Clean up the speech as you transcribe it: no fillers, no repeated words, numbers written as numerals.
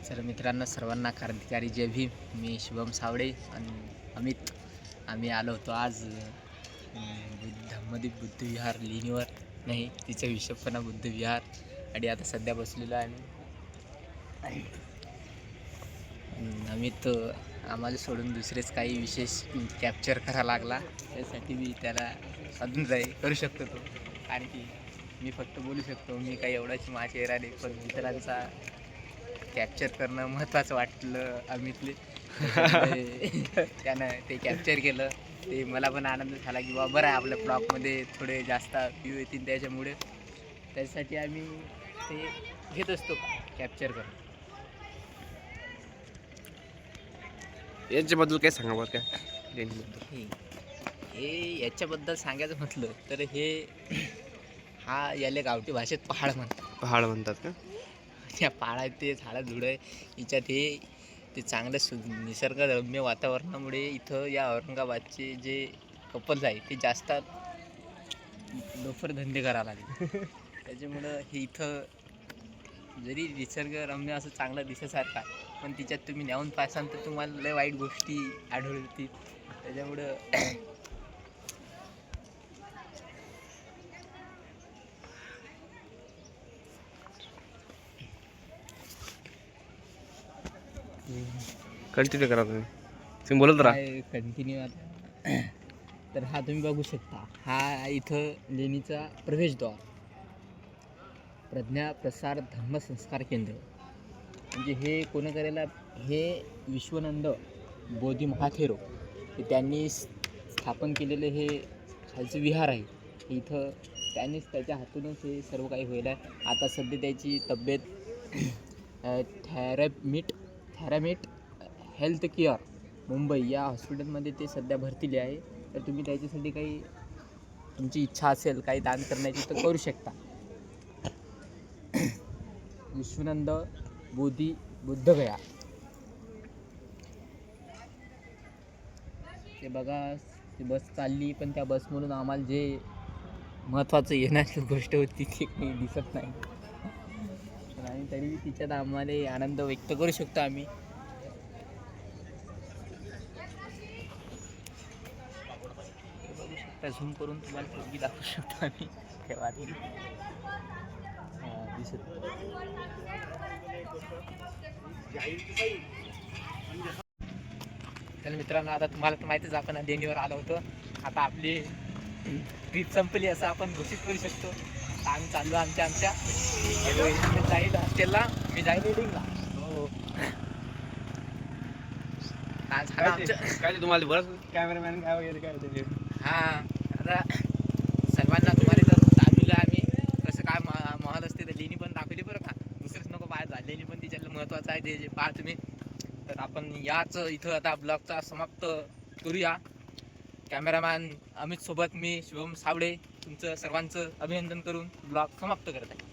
तर मित्रांनो, सर्वांना क्रांतिकारी जय भीम. मी शुभम सावळे आणि अमित आम्ही आलो होतो आज धम्मदीप बुद्धविहार लेणीवर, नाही तिचं विशपना बुद्धविहार. आणि आता सध्या बसलेलो आहे आणि अमित आम्हाला सोडून दुसरेच काही विशेष कॅप्चर करायला लागला. त्यासाठी मी त्याला अजून करू शकतो तो, कारण की मी फक्त बोलू शकतो. मी काही एवढाच चेहरा नाही, पण मित्रांचा कॅप्चर करणं महत्त्वाचं वाटलं अमितले. त्यानं ते कॅप्चर केलं. ते मला पण आनंद झाला की बाबा बरं आहे, आपल्या ब्लॉगमध्ये थोडे जास्त व्ह्यू येतील त्याच्यामुळे. त्यासाठी आम्ही ते घेत असतो कॅप्चर करून. यांच्याबद्दल काय सांगा बरं काय हे याच्याबद्दल सांगायचं म्हटलं तर हा याले गावठी भाषेत पहाड म्हणतात. पहाड म्हणतात का? त्या पहाडात ते झाडं झुडं याच्यात ते चांगलं निसर्गरम्य वातावरणामुळे इथं या औरंगाबादचे जे कपल्स आहे ते जास्त लोफर धंदे करायला लागले. त्याच्यामुळं हे इथं जरी निसर्गरम्य असं चांगलं दिसायसारखं आहे, पण तिच्यात तुम्ही न्यावून पाहसाल तर तुम्हाला लय वाईट गोष्टी आढळतील. त्याच्यामुळं कंटिन्यू करा तुम्ही बोलत राहा. कंटिन्यू. तर हा तुम्ही बघू शकता, हा इथं लेणीचा प्रवेशद्वार, प्रज्ञा प्रसार धम्मसंस्कार केंद्र. म्हणजे हे कोणी करायला, हे विश्वानंद बोधी महाथेरो हे त्यांनी स्थापन केलेलं हे खालचं विहार आहे. इथं त्यांनीच त्याच्या हातूनच हे सर्व काही होईल आहे. आता सध्या त्याची तब्येत थॅरामीट हेल्थ केअर मुंबई या हॉस्पिटलमध्ये ते सध्या भरतीले आहे. तर तुम्ही त्याच्यासाठी काही तुमची इच्छा असेल काही दान करण्याची तर करू शकता. विश्वानंद बोधी बुद्धगया. ते बघा, ती बस चालली, पण त्या बसमधून आम्हाला जे महत्त्वाचं येण्याची गोष्ट होती ती काही दिसत नाही. आणि तरी तिच्यात आम्हाला आनंद व्यक्त करू शकतो आम्ही. बघू शकता, झूम करून तुम्हाला पोरगी दाखवू शकतो आम्ही. ठेवा दिसत. तर मित्रांनो, आता तुम्हाला तर माहितीच, आपण लेणीवर आलो होतो. आता आपली ट्रीप संपली असं आपण घोषित करू शकतो. आता आम्ही चाललो आमच्या जाईल हॉस्टेलला, मी जाईल रिडिंगला. हो, काय तुम्हाला बरं कॅमेरामॅन काय वगैरे काय होते. हां, आता सर्वांना तुम्हाला जर दाखवलं आम्ही कसं काय महल असते, तर लेणी पण दाखवली बरं का. दुसरंच नको पाहायचं, लेणी पण तिच्यातलं महत्त्वाचं आहे, ते जे पहा तुम्ही. तर आपण याच इथं आता ब्लॉगचा समाप्त करूया. कॅमेरामॅन अमित सोबत मी शुभम सावळे तुमचं सर्वांचं अभिनंदन करून ब्लॉग समाप्त करत आहे.